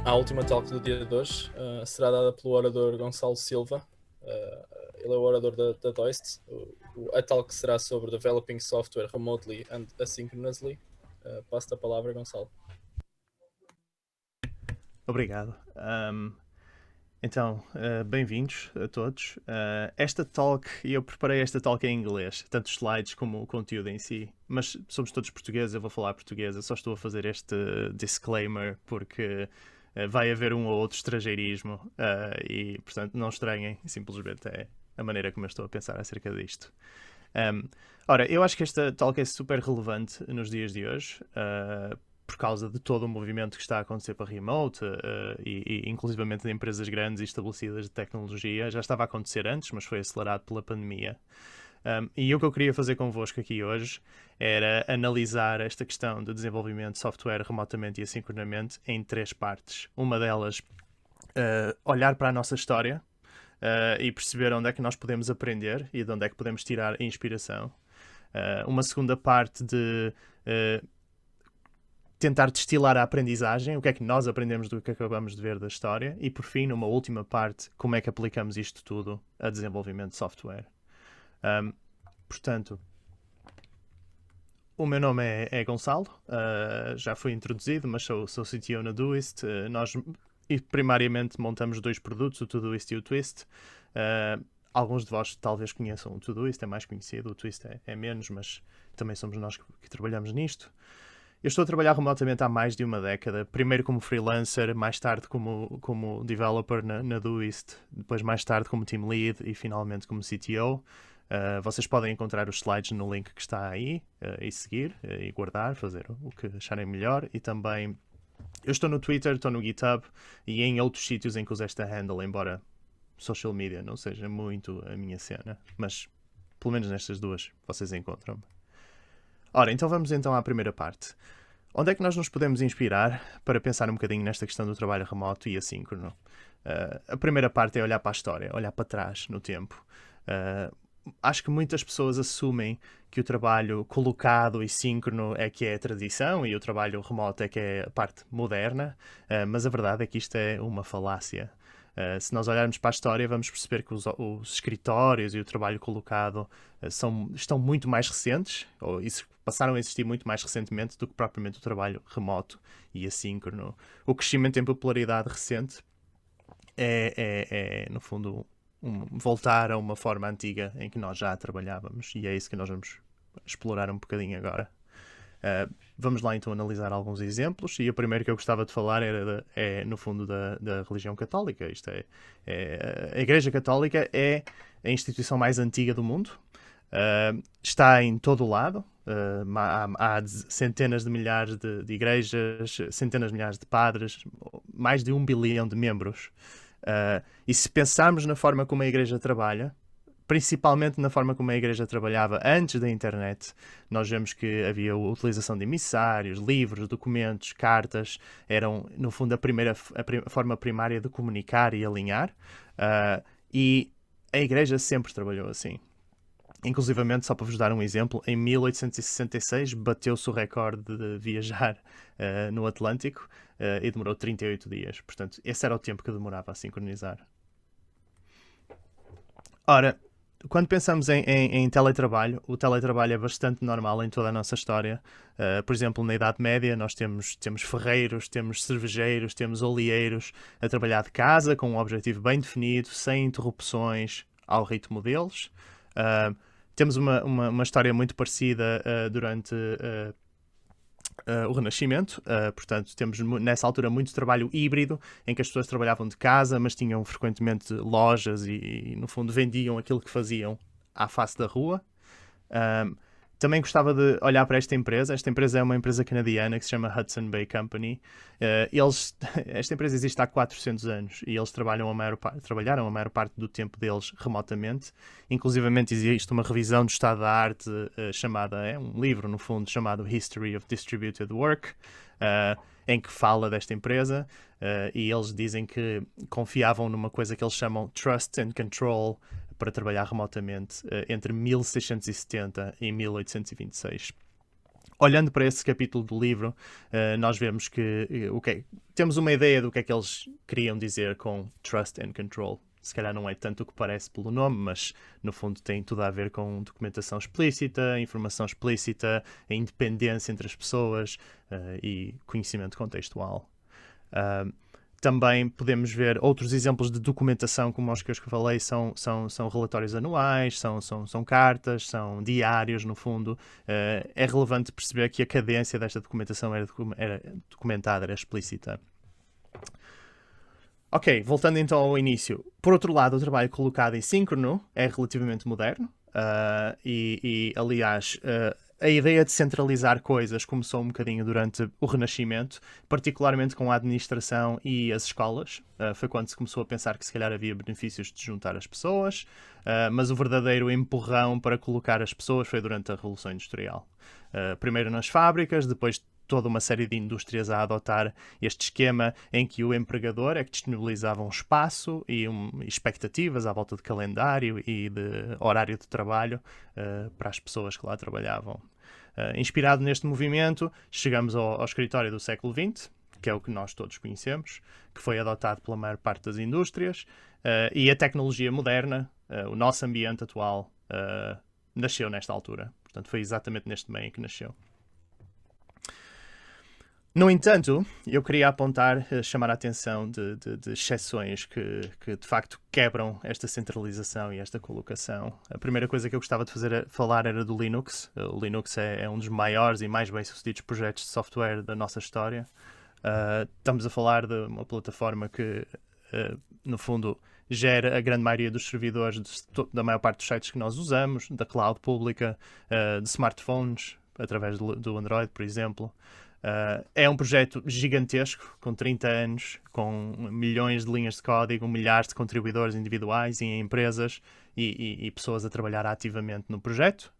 A última talk do dia de hoje será dada pelo orador Gonçalo Silva. Ele é o orador da DOIST. A talk será sobre Developing Software Remotely and Asynchronously. Passo-te a palavra, Gonçalo. Obrigado. Então, bem-vindos a todos. Esta talk, eu preparei esta talk em inglês, tanto os slides como o conteúdo em si, mas somos todos portugueses, eu vou falar português, eu só estou a fazer este disclaimer porque vai haver um ou outro estrangeirismo e, portanto, não estranhem, simplesmente é a maneira como eu estou a pensar acerca disto. Ora, eu acho que esta talk é super relevante nos dias de hoje, por causa de todo o movimento que está a acontecer para remote e inclusivamente de empresas grandes e estabelecidas de tecnologia. Já estava a acontecer antes, mas foi acelerado pela pandemia. E o que eu queria fazer convosco aqui hoje era analisar esta questão de desenvolvimento de software remotamente e assincronamente em 3 partes. Uma delas, olhar para a nossa história e perceber onde é que nós podemos aprender e de onde é que podemos tirar inspiração. Uma segunda parte de tentar destilar a aprendizagem, o que é que nós aprendemos do que acabamos de ver da história, e por fim, numa última parte, como é que aplicamos isto tudo a desenvolvimento de software. Portanto, o meu nome é Gonçalo, já fui introduzido, mas sou CTO na Doist. Nós primariamente montamos 2 produtos, o Todoist e o Twist. Alguns de vós talvez conheçam o Todoist, é mais conhecido, o Twist é menos, mas também somos nós que trabalhamos nisto. Eu estou a trabalhar remotamente há mais de uma década, primeiro como freelancer, mais tarde como developer na Doist, depois mais tarde como team lead e finalmente como CTO. Vocês podem encontrar os slides no link que está aí e seguir e guardar, fazer o que acharem melhor. E também eu estou no Twitter, estou no GitHub e em outros sítios em que uso esta handle, embora social media não seja muito a minha cena, mas pelo menos nestas duas vocês encontram-me. Ora, então vamos então à primeira parte. Onde é que nós nos podemos inspirar para pensar um bocadinho nesta questão do trabalho remoto e assíncrono? A primeira parte é olhar para a história, olhar para trás no tempo. Acho que muitas pessoas assumem que o trabalho colocado e síncrono é que é a tradição e o trabalho remoto é que é a parte moderna, mas a verdade é que isto é uma falácia. Se nós olharmos para a história, vamos perceber que os escritórios e o trabalho colocado estão muito mais recentes, ou passaram a existir muito mais recentemente do que propriamente o trabalho remoto e assíncrono. O crescimento em popularidade recente é no fundo, voltar a uma forma antiga em que nós já trabalhávamos, e é isso que nós vamos explorar um bocadinho agora. Vamos lá então analisar alguns exemplos, e o primeiro que eu gostava de falar é no fundo da religião católica. Isto a Igreja Católica é a instituição mais antiga do mundo, está em todo o lado, há centenas de milhares de igrejas, centenas de milhares de padres, mais de 1 bilhão de membros. E se pensarmos na forma como a Igreja trabalha, principalmente na forma como a Igreja trabalhava antes da internet, nós vemos que havia a utilização de emissários, livros, documentos, cartas, eram, no fundo, a forma primária de comunicar e alinhar, e a Igreja sempre trabalhou assim. Inclusivamente, só para vos dar um exemplo, em 1866 bateu-se o recorde de viajar no Atlântico e demorou 38 dias. Portanto, esse era o tempo que demorava a sincronizar. Ora, quando pensamos em teletrabalho, o teletrabalho é bastante normal em toda a nossa história. Por exemplo, na Idade Média, nós temos ferreiros, temos cervejeiros, temos oleeiros a trabalhar de casa com um objetivo bem definido, sem interrupções ao ritmo deles. Temos uma história muito parecida durante o Renascimento. Portanto, temos nessa altura muito trabalho híbrido, em que as pessoas trabalhavam de casa, mas tinham frequentemente lojas e no fundo, vendiam aquilo que faziam à face da rua. Também gostava de olhar para esta empresa. Esta empresa é uma empresa canadiana que se chama Hudson Bay Company. Esta empresa existe há 400 anos e eles trabalharam a maior parte do tempo deles remotamente. Inclusivamente existe uma revisão do estado da arte é um livro, no fundo, chamado History of Distributed Work, em que fala desta empresa, e eles dizem que confiavam numa coisa que eles chamam Trust and Control para trabalhar remotamente entre 1670 e 1826. Olhando para esse capítulo do livro, nós vemos que temos uma ideia do que é que eles queriam dizer com trust and control. Se calhar não é tanto o que parece pelo nome, mas no fundo tem tudo a ver com documentação explícita, informação explícita, a independência entre as pessoas e conhecimento contextual. Também podemos ver outros exemplos de documentação, como os que eu falei, são relatórios anuais, são cartas, são diários, no fundo. É relevante perceber que a cadência desta documentação era documentada, era explícita. Ok, voltando então ao início. Por outro lado, o trabalho colocado em síncrono é relativamente moderno aliás, a ideia de centralizar coisas começou um bocadinho durante o Renascimento, particularmente com a administração e as escolas. Foi quando se começou a pensar que se calhar havia benefícios de juntar as pessoas, mas o verdadeiro empurrão para colocar as pessoas foi durante a Revolução Industrial. Primeiro nas fábricas, depois toda uma série de indústrias a adotar este esquema em que o empregador é que disponibilizava um espaço e expectativas à volta de calendário e de horário de trabalho para as pessoas que lá trabalhavam. Inspirado neste movimento, chegamos ao escritório do século XX, que é o que nós todos conhecemos, que foi adotado pela maior parte das indústrias, e a tecnologia moderna, o nosso ambiente atual, nasceu nesta altura. Portanto, foi exatamente neste meio que nasceu. No entanto, eu queria apontar, chamar a atenção de exceções que de facto quebram esta centralização e esta colocação. A primeira coisa que eu gostava de falar era do Linux. O Linux é um dos maiores e mais bem-sucedidos projetos de software da nossa história. Estamos a falar de uma plataforma que, no fundo, gera a grande maioria dos servidores da maior parte dos sites que nós usamos, da cloud pública, de smartphones, através do Android, por exemplo. É um projeto gigantesco, com 30 anos, com milhões de linhas de código, milhares de contribuidores individuais e empresas e pessoas a trabalhar ativamente no projeto.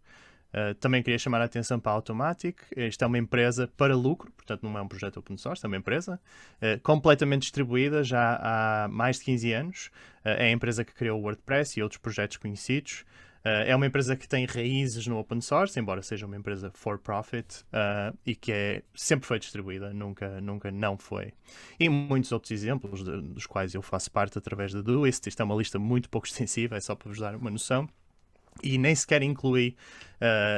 Também queria chamar a atenção para a Automatic. Isto é uma empresa para lucro, portanto não é um projeto open source, é uma empresa completamente distribuída já há mais de 15 anos. É a empresa que criou o WordPress e outros projetos conhecidos. É uma empresa que tem raízes no open source, embora seja uma empresa for profit, e que sempre foi distribuída, nunca não foi. E muitos outros exemplos dos quais eu faço parte através da Doist. Isto é uma lista muito pouco extensiva, é só para vos dar uma noção. E nem sequer inclui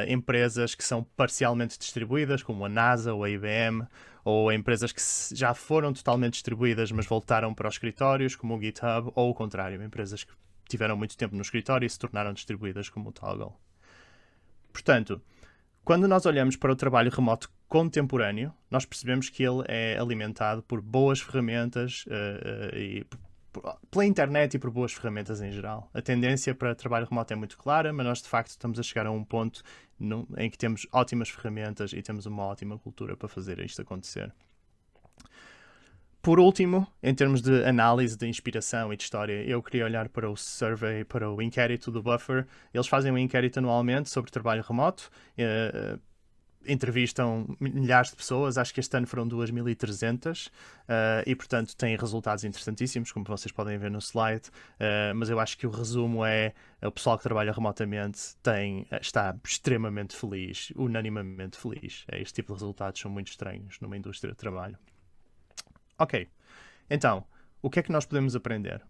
empresas que são parcialmente distribuídas, como a NASA ou a IBM, ou empresas que já foram totalmente distribuídas, mas voltaram para os escritórios, como o GitHub, ou o contrário, empresas que tiveram muito tempo no escritório e se tornaram distribuídas, como o Toggle. Portanto, quando nós olhamos para o trabalho remoto contemporâneo, nós percebemos que ele é alimentado por boas ferramentas pela internet e por boas ferramentas em geral. A tendência para trabalho remoto é muito clara, mas nós de facto estamos a chegar a um ponto em que temos ótimas ferramentas e temos uma ótima cultura para fazer isto acontecer. Por último, em termos de análise de inspiração e de história, eu queria olhar para o survey, para o inquérito do Buffer. Eles fazem um inquérito anualmente sobre trabalho remoto, entrevistam milhares de pessoas, acho que este ano foram 2.300, e portanto têm resultados interessantíssimos, como vocês podem ver no slide, mas eu acho que o resumo é o pessoal que trabalha remotamente está extremamente feliz, unanimamente feliz. Este tipo de resultados são muito estranhos numa indústria de trabalho. Ok, então, o que é que nós podemos aprender?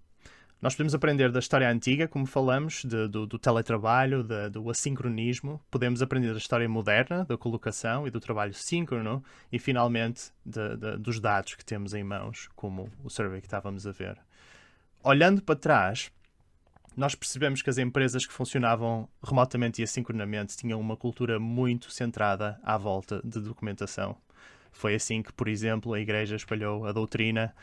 Nós podemos aprender da história antiga, como falamos, do teletrabalho, do assincronismo. Podemos aprender da história moderna, da colocação e do trabalho síncrono. E, finalmente, dos dados que temos em mãos, como o survey que estávamos a ver. Olhando para trás, nós percebemos que as empresas que funcionavam remotamente e assincronamente tinham uma cultura muito centrada à volta de documentação. Foi assim que, por exemplo, a Igreja espalhou a doutrina,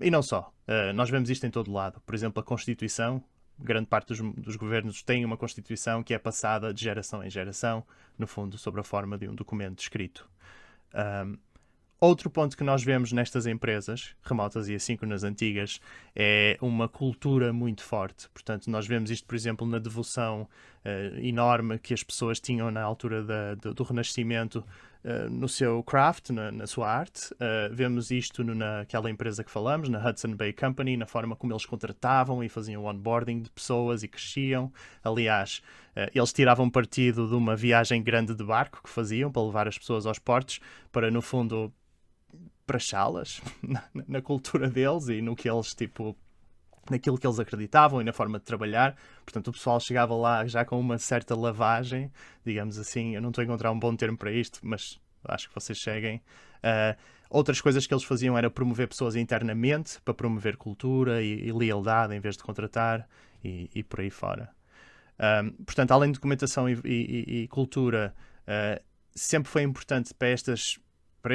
e não só. Nós vemos isto em todo lado. Por exemplo, a Constituição, grande parte dos governos tem uma Constituição que é passada de geração em geração, no fundo, sob a forma de um documento escrito. Outro ponto que nós vemos nestas empresas, remotas e assíncronas antigas, é uma cultura muito forte. Portanto, nós vemos isto, por exemplo, na devoção enorme que as pessoas tinham na altura do Renascimento no seu craft, na sua arte. Vemos isto naquela empresa que falamos, na Hudson Bay Company, na forma como eles contratavam e faziam onboarding de pessoas e cresciam. Aliás, eles tiravam partido de uma viagem grande de barco que faziam para levar as pessoas aos portos, para, no fundo, prachá-las na cultura deles e no que eles, tipo, naquilo que eles acreditavam e na forma de trabalhar. Portanto, o pessoal chegava lá já com uma certa lavagem, digamos assim. Eu não estou a encontrar um bom termo para isto, mas acho que vocês cheguem. Outras coisas que eles faziam era promover pessoas internamente, para promover cultura e lealdade em vez de contratar e por aí fora. Portanto, além de documentação e cultura, sempre foi importante para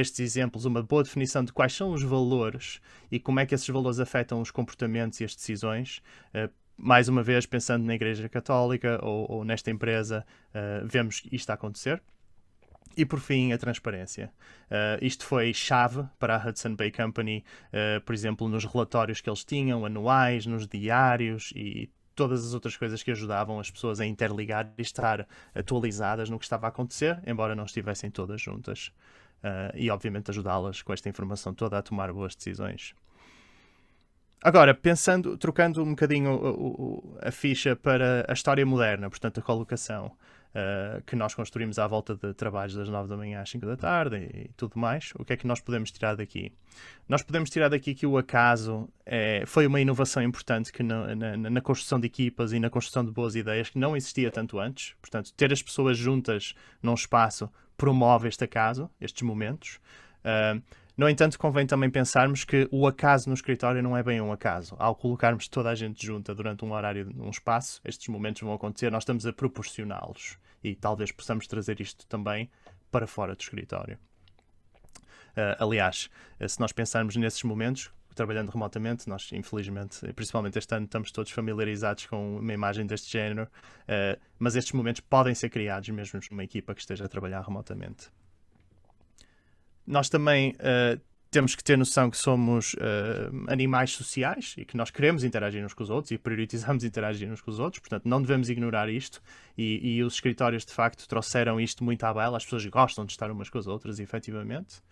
estes exemplos uma boa definição de quais são os valores e como é que esses valores afetam os comportamentos e as decisões. Mais uma vez, pensando na Igreja Católica ou nesta empresa, vemos isto a acontecer. E por fim, a transparência. Isto foi chave para a Hudson Bay Company, por exemplo, nos relatórios que eles tinham, anuais, nos diários e todas as outras coisas que ajudavam as pessoas a interligar e estar atualizadas no que estava a acontecer, embora não estivessem todas juntas. E obviamente ajudá-las com esta informação toda a tomar boas decisões. Agora, trocando um bocadinho a ficha para a história moderna, portanto a colocação que nós construímos à volta de trabalhos das 9 da manhã às 5 da tarde e tudo mais, o que é que nós podemos tirar daqui? Nós podemos tirar daqui que o acaso foi uma inovação importante que na construção de equipas e na construção de boas ideias que não existia tanto antes. Portanto, ter as pessoas juntas num espaço promove este acaso, estes momentos. No entanto, convém também pensarmos que o acaso no escritório não é bem um acaso. Ao colocarmos toda a gente junta durante um horário, num espaço, estes momentos vão acontecer, nós estamos a proporcioná-los. E talvez possamos trazer isto também para fora do escritório. Aliás, se nós pensarmos nesses momentos, trabalhando remotamente, nós infelizmente, principalmente este ano, estamos todos familiarizados com uma imagem deste género, mas estes momentos podem ser criados mesmo numa equipa que esteja a trabalhar remotamente. Nós também temos que ter noção que somos animais sociais e que nós queremos interagir uns com os outros e priorizamos interagir uns com os outros, portanto não devemos ignorar isto e os escritórios de facto trouxeram isto muito à baila, as pessoas gostam de estar umas com as outras, efetivamente.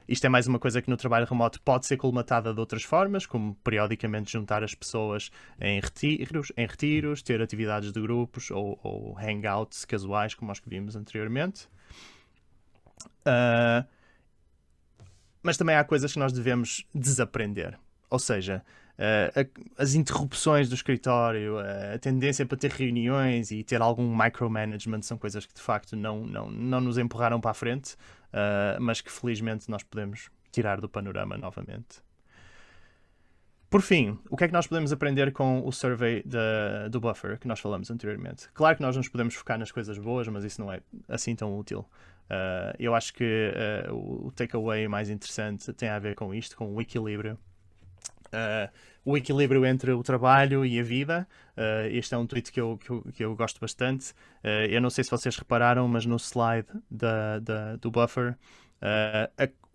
Isto é mais uma coisa que no trabalho remoto pode ser colmatada de outras formas, como periodicamente juntar as pessoas em retiros, ter atividades de grupos ou hangouts casuais, como nós que vimos anteriormente. Mas também há coisas que nós devemos desaprender. Ou seja, as interrupções do escritório, a tendência para ter reuniões e ter algum micromanagement são coisas que de facto não nos empurraram para a frente, mas que felizmente nós podemos tirar do panorama novamente. Por fim, o que é que nós podemos aprender com o survey do Buffer que nós falamos anteriormente? Claro que nós nos podemos focar nas coisas boas, mas isso não é assim tão útil. Eu acho que o takeaway mais interessante tem a ver com isto, com o equilíbrio. O equilíbrio entre o trabalho e a vida. Este é um tweet que eu gosto bastante. Eu não sei se vocês repararam, mas no slide do Buffer,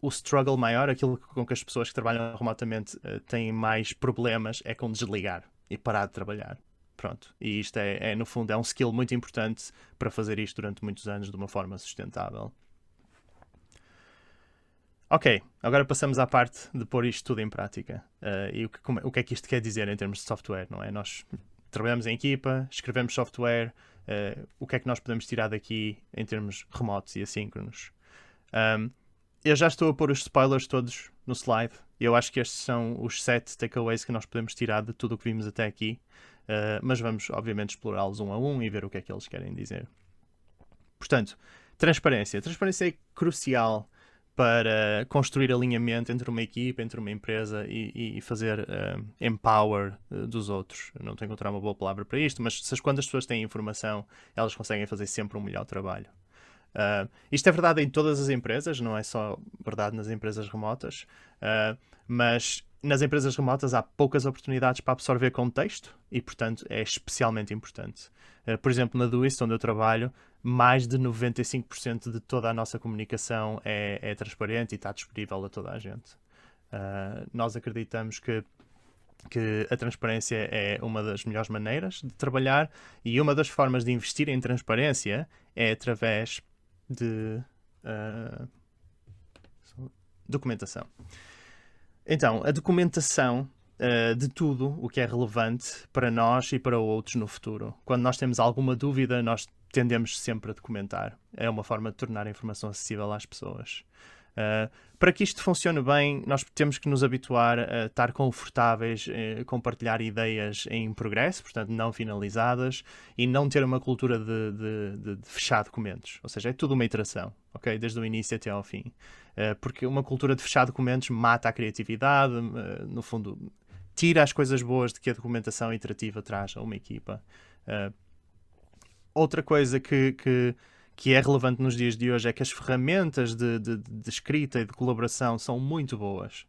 o struggle maior, aquilo com que as pessoas que trabalham remotamente têm mais problemas, é com desligar e parar de trabalhar. Pronto. E isto no fundo, é um skill muito importante para fazer isto durante muitos anos de uma forma sustentável. Ok, agora passamos à parte de pôr isto tudo em prática. E o que é que isto quer dizer em termos de software, não é? Nós trabalhamos em equipa, escrevemos software, o que é que nós podemos tirar daqui em termos remotos e assíncronos? Eu já estou a pôr os spoilers todos no slide. Eu acho que estes são os 7 takeaways que nós podemos tirar de tudo o que vimos até aqui. Mas vamos, obviamente, explorá-los um a um e ver o que é que eles querem dizer. Portanto, transparência. Transparência é crucial para construir alinhamento entre uma equipa, entre uma empresa e fazer empower dos outros. Eu não tenho que encontrar uma boa palavra para isto, mas quando as pessoas têm informação, elas conseguem fazer sempre um melhor trabalho. Isto é verdade em todas as empresas, não é só verdade nas empresas remotas, mas nas empresas remotas há poucas oportunidades para absorver contexto e, portanto, é especialmente importante. Por exemplo, na Doist, onde eu trabalho, mais de 95% de toda a nossa comunicação é transparente e está disponível a toda a gente. Nós acreditamos que a transparência é uma das melhores maneiras de trabalhar e uma das formas de investir em transparência é através de Documentação. Então, a documentação de tudo o que é relevante para nós e para outros no futuro. Quando nós temos alguma dúvida, nós tendemos sempre a documentar. É uma forma de tornar a informação acessível às pessoas. Para que isto funcione bem, nós temos que nos habituar a estar confortáveis, compartilhar ideias em progresso, portanto não finalizadas, e não ter uma cultura de fechar documentos. Ou seja, é tudo uma iteração, ok? Desde o início até ao fim. Porque uma cultura de fechar documentos mata a criatividade, no fundo, tira as coisas boas de que a documentação iterativa traz a uma equipa. Outra coisa que é relevante nos dias de hoje é que as ferramentas de escrita e de colaboração são muito boas.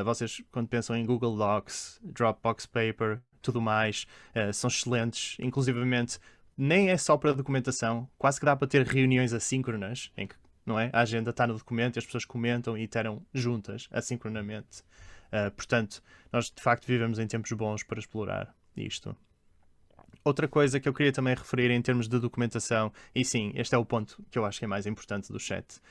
Vocês, quando pensam em Google Docs, Dropbox Paper, tudo mais, são excelentes. Inclusivamente, nem é só para documentação, quase que dá para ter reuniões assíncronas, em que, não é? A agenda está no documento e as pessoas comentam e iteram juntas, assincronamente. Portanto, nós de facto vivemos em tempos bons para explorar isto. Outra coisa que eu queria também referir em termos de documentação, e sim, este é o ponto que eu acho que é mais importante do chat,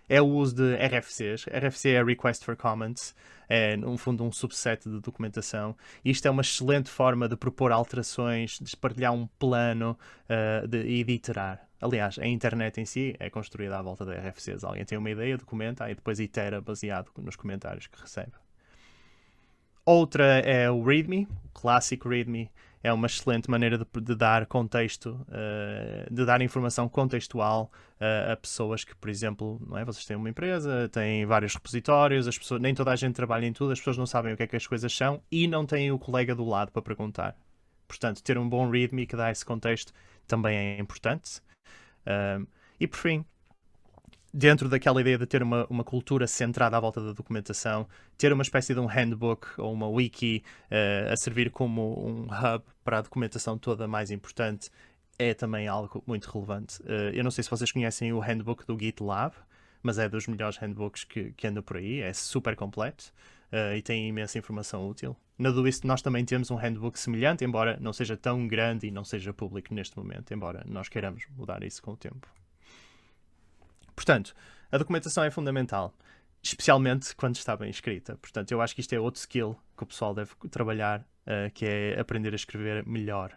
é o uso de RFCs. RFC é Request for Comments, é no fundo um subset de documentação. Isto é uma excelente forma de propor alterações, de partilhar um plano e de iterar. Aliás, a internet em si é construída à volta de RFCs. Alguém tem uma ideia, documenta e depois itera baseado nos comentários que recebe. Outra é o README, o clássico README. É uma excelente maneira de dar contexto, de dar informação contextual a pessoas que, por exemplo, não é? Vocês têm uma empresa, têm vários repositórios, as pessoas, nem toda a gente trabalha em tudo, as pessoas não sabem o que é que as coisas são e não têm o colega do lado para perguntar. Portanto, ter um bom README que dá esse contexto também é importante. E por fim, dentro daquela ideia de ter uma cultura centrada à volta da documentação, ter uma espécie de um handbook ou uma wiki a servir como um hub para a documentação toda mais importante é também algo muito relevante. Eu não sei se vocês conhecem o handbook do GitLab, mas é dos melhores handbooks que andam por aí, é super completo e tem imensa informação útil. Na Doist nós também temos um handbook semelhante, embora não seja tão grande e não seja público neste momento, embora nós queiramos mudar isso com o tempo. Portanto, a documentação é fundamental, especialmente quando está bem escrita. Portanto, eu acho que isto é outro skill que o pessoal deve trabalhar, que é aprender a escrever melhor.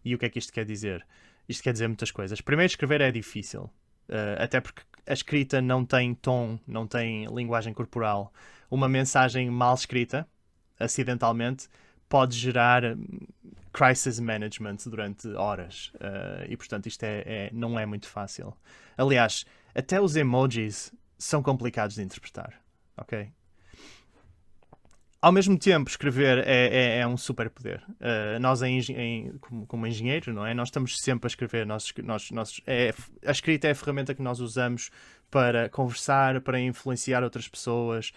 E o que é que isto quer dizer? Isto quer dizer muitas coisas. Primeiro, escrever é difícil, até porque a escrita não tem tom, não tem linguagem corporal. Uma mensagem mal escrita, acidentalmente, pode gerar crisis management durante horas. E, portanto, isto não é muito fácil. Aliás, até os emojis são complicados de interpretar, ok? Ao mesmo tempo, escrever é um superpoder. Nós, como engenheiros, não é? Nós estamos sempre a escrever. A escrita é a ferramenta que nós usamos para conversar, para influenciar outras pessoas,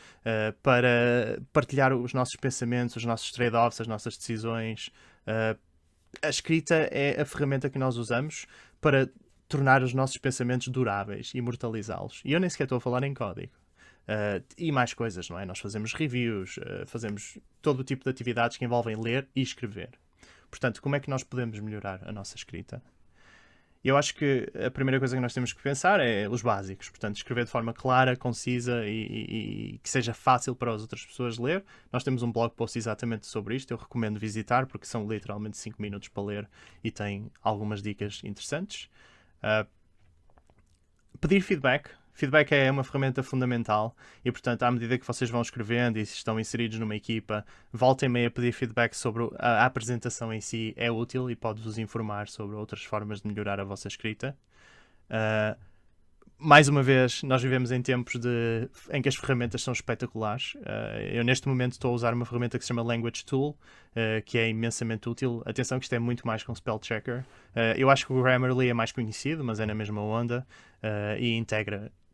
para partilhar os nossos pensamentos, os nossos trade-offs, as nossas decisões. A escrita é a ferramenta que nós usamos para tornar os nossos pensamentos duráveis, imortalizá-los. E eu nem sequer estou a falar em código. E mais coisas, não é? Nós fazemos reviews, fazemos todo o tipo de atividades que envolvem ler e escrever. Portanto, como é que nós podemos melhorar a nossa escrita? Eu acho que a primeira coisa que nós temos que pensar é os básicos. Portanto, escrever de forma clara, concisa e que seja fácil para as outras pessoas ler. Nós temos um blog post exatamente sobre isto. Eu recomendo visitar porque são literalmente 5 minutos para ler e tem algumas dicas interessantes. Pedir feedback. Feedback é uma ferramenta fundamental e, portanto, à medida que vocês vão escrevendo e estão inseridos numa equipa, voltem meio a pedir feedback sobre a apresentação em si é útil e pode-vos informar sobre outras formas de melhorar a vossa escrita. Mais uma vez, nós vivemos em tempos em que as ferramentas são espetaculares. Eu, neste momento, estou a usar uma ferramenta que se chama Language Tool, que é imensamente útil. Atenção que isto é muito mais que um spell checker. Eu acho que o Grammarly é mais conhecido, mas é na mesma onda e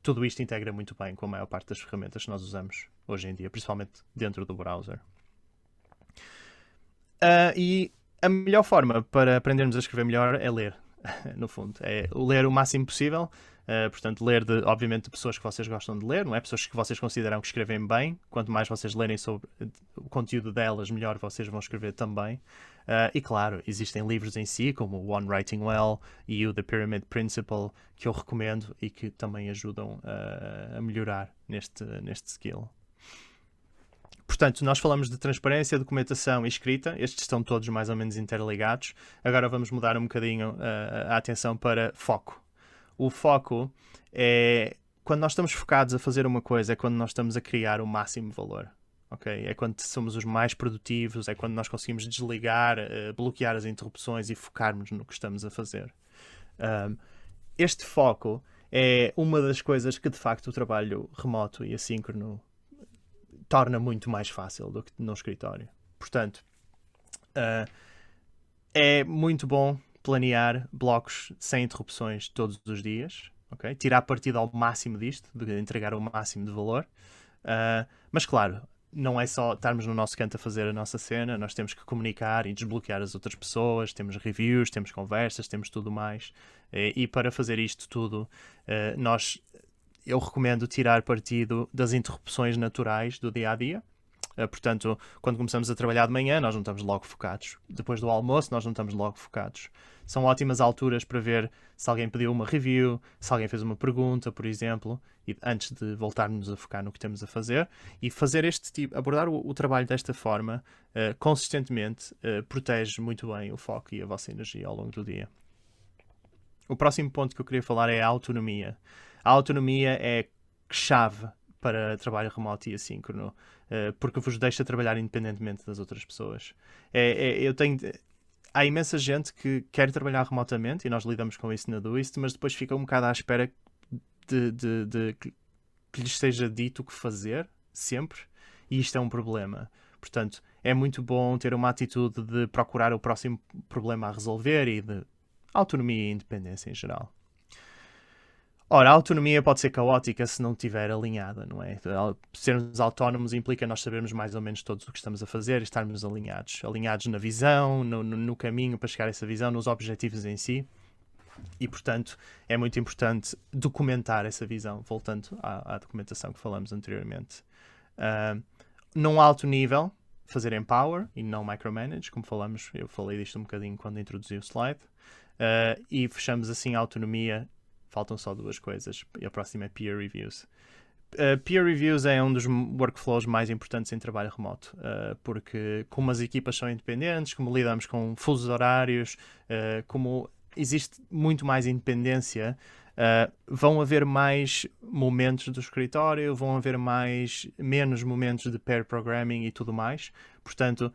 tudo isto integra muito bem com a maior parte das ferramentas que nós usamos hoje em dia, principalmente dentro do browser. E a melhor forma para aprendermos a escrever melhor é ler, no fundo. É ler o máximo possível. Portanto, ler obviamente de pessoas que vocês gostam de ler, não é? Pessoas que vocês consideram que escrevem bem. Quanto mais vocês lerem sobre o conteúdo delas, melhor vocês vão escrever também. E claro, existem livros em si, como o One Writing Well e o The Pyramid Principle, que eu recomendo e que também ajudam a melhorar neste skill. Portanto, nós falamos de transparência, documentação e escrita. Estes estão todos mais ou menos interligados. Agora vamos mudar um bocadinho a atenção para foco. O foco é quando nós estamos focados a fazer uma coisa, é quando nós estamos a criar o máximo valor. Okay? É quando somos os mais produtivos, é quando nós conseguimos desligar, bloquear as interrupções e focarmos no que estamos a fazer. Este foco é uma das coisas que de facto o trabalho remoto e assíncrono torna muito mais fácil do que no escritório. Portanto, é muito bom planear blocos sem interrupções todos os dias, okay? Tirar partido ao máximo disto, de entregar o máximo de valor. Mas claro, não é só estarmos no nosso canto a fazer a nossa cena, nós temos que comunicar e desbloquear as outras pessoas, temos reviews, temos conversas, temos tudo mais. E para fazer isto tudo, eu recomendo tirar partido das interrupções naturais do dia-a-dia. Portanto, quando começamos a trabalhar de manhã, nós não estamos logo focados. Depois do almoço, nós não estamos logo focados. São ótimas alturas para ver se alguém pediu uma review, se alguém fez uma pergunta, por exemplo, e antes de voltarmos a focar no que temos a fazer. E fazer abordar o trabalho desta forma, consistentemente, protege muito bem o foco e a vossa energia ao longo do dia. O próximo ponto que eu queria falar é a autonomia. A autonomia é chave para trabalho remoto e assíncrono, porque vos deixa trabalhar independentemente das outras pessoas. Há imensa gente que quer trabalhar remotamente, e nós lidamos com isso na Doist, mas depois fica um bocado à espera de que lhes seja dito o que fazer, sempre, e isto é um problema. Portanto, é muito bom ter uma atitude de procurar o próximo problema a resolver e de autonomia e independência em geral. Ora, a autonomia pode ser caótica se não estiver alinhada, não é? Sermos autónomos implica nós sabermos mais ou menos todos o que estamos a fazer e estarmos alinhados. Alinhados na visão, no caminho para chegar a essa visão, nos objetivos em si. E, portanto, é muito importante documentar essa visão, voltando à documentação que falamos anteriormente. Num alto nível, fazer empower e não micromanage, como falamos, eu falei disto um bocadinho quando introduzi o slide. E fechamos assim a autonomia. Faltam só duas coisas. E a próxima é peer reviews. Peer reviews é um dos workflows mais importantes em trabalho remoto, porque como as equipas são independentes, como lidamos com fusos horários, como existe muito mais independência, vão haver mais momentos do escritório, vão haver menos momentos de pair programming e tudo mais. Portanto,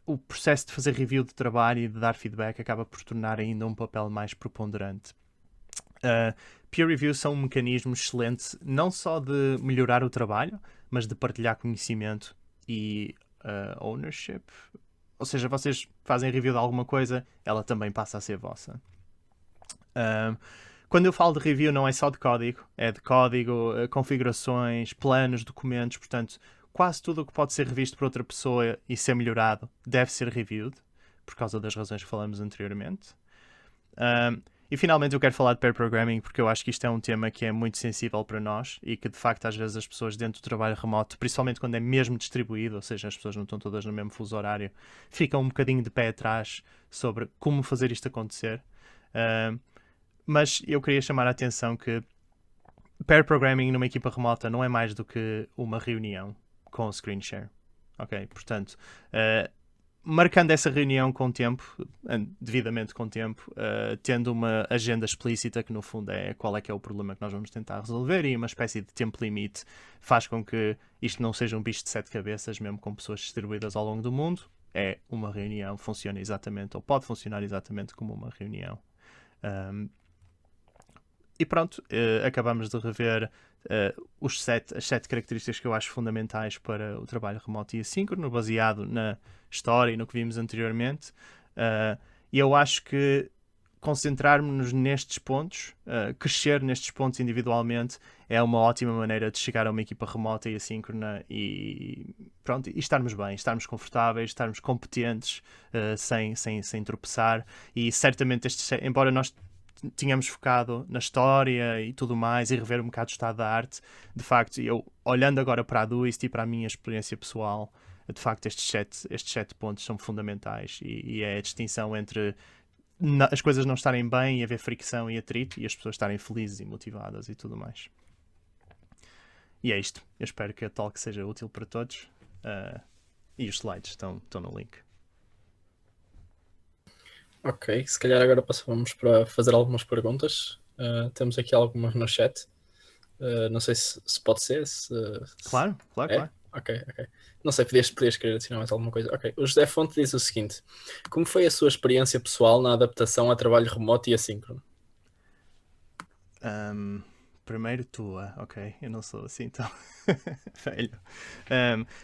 o processo de fazer review de trabalho e de dar feedback acaba por tornar ainda um papel mais preponderante. Peer reviews são um mecanismo excelente não só de melhorar o trabalho, mas de partilhar conhecimento e ownership. Ou seja, vocês fazem review de alguma coisa, ela também passa a ser vossa. Quando eu falo de review, não é só de código, é de código, configurações, planos, documentos. Portanto, quase tudo o que pode ser revisto por outra pessoa e ser melhorado deve ser reviewed, por causa das razões que falamos anteriormente. E finalmente eu quero falar de pair programming, porque eu acho que isto é um tema que é muito sensível para nós e que de facto às vezes as pessoas dentro do trabalho remoto, principalmente quando é mesmo distribuído, ou seja, as pessoas não estão todas no mesmo fuso horário, ficam um bocadinho de pé atrás sobre como fazer isto acontecer. Mas eu queria chamar a atenção que pair programming numa equipa remota não é mais do que uma reunião com o screen share. Ok? Portanto, marcando essa reunião com tempo, devidamente com tempo, tendo uma agenda explícita que no fundo é qual é que é o problema que nós vamos tentar resolver, e uma espécie de tempo limite faz com que isto não seja um bicho de 7 cabeças, mesmo com pessoas distribuídas ao longo do mundo. É uma reunião, funciona exatamente, ou pode funcionar exatamente como uma reunião. E pronto, acabamos de rever as 7 características que eu acho fundamentais para o trabalho remoto e assíncrono, baseado na história e no que vimos anteriormente. E eu acho que concentrarmos-nos nestes pontos, crescer nestes pontos individualmente, é uma ótima maneira de chegar a uma equipa remota e assíncrona e pronto, e estarmos bem, estarmos confortáveis, estarmos competentes, sem tropeçar. E certamente embora nós tínhamos focado na história e tudo mais, e rever um bocado o estado da arte. De facto, eu, olhando agora para a Doist e para a minha experiência pessoal, de facto estes sete pontos são fundamentais, e é a distinção entre as coisas não estarem bem e haver fricção e atrito, e as pessoas estarem felizes e motivadas e tudo mais. E é isto. Eu espero que a talk seja útil para todos. E os slides estão no link. Ok, se calhar agora passamos para fazer algumas perguntas. Temos aqui algumas no chat. Não sei se pode ser. Claro. Ok. Não sei, podias querer adicionar mais alguma coisa. Ok, o José Fonte diz o seguinte: como foi a sua experiência pessoal na adaptação a trabalho remoto e assíncrono? Primeiro tua, ok? Eu não sou assim tão velho.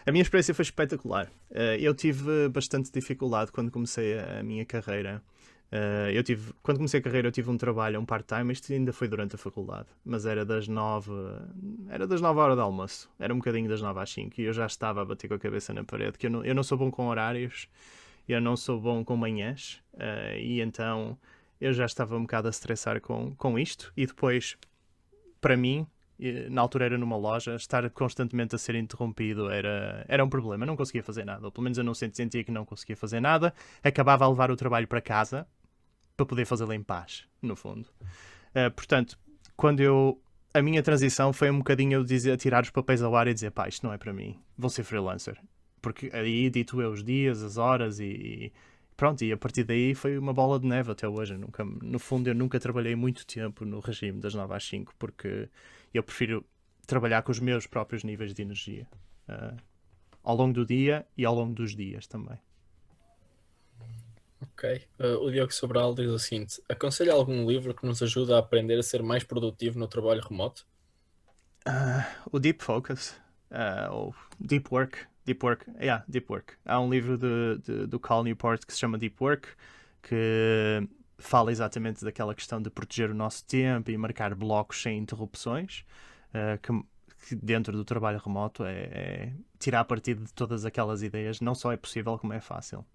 A minha experiência foi espetacular. Eu tive bastante dificuldade quando comecei a minha carreira. Quando comecei a carreira, eu tive um trabalho, um part-time. Isto ainda foi durante a faculdade, mas era das 9 horas de almoço. Era um bocadinho das 9 às 5 e eu já estava a bater com a cabeça na parede, que eu não sou bom com horários, eu não sou bom com manhãs, e então eu já estava um bocado a estressar com isto. E depois, para mim, na altura era numa loja, estar constantemente a ser interrompido era um problema. Eu não conseguia fazer nada, ou pelo menos eu não sentia que não conseguia fazer nada. Acabava a levar o trabalho para casa para poder fazê-lo em paz, no fundo. Portanto, a minha transição foi um bocadinho eu tirar os papéis ao ar e dizer, pá, isto não é para mim, vou ser freelancer. Porque aí dito eu os dias, as horas e pronto, e a partir daí foi uma bola de neve até hoje. No fundo, eu nunca trabalhei muito tempo no regime das 9 às 5, porque eu prefiro trabalhar com os meus próprios níveis de energia, ao longo do dia e ao longo dos dias também. Ok. O Diogo Sobral diz o seguinte: aconselha algum livro que nos ajuda a aprender a ser mais produtivo no trabalho remoto? O Deep Focus, ou Deep Work. Deep Work. Há um livro do Cal Newport que se chama Deep Work, que fala exatamente daquela questão de proteger o nosso tempo e marcar blocos sem interrupções, que dentro do trabalho remoto é tirar partido de todas aquelas ideias. Não só é possível, como é fácil.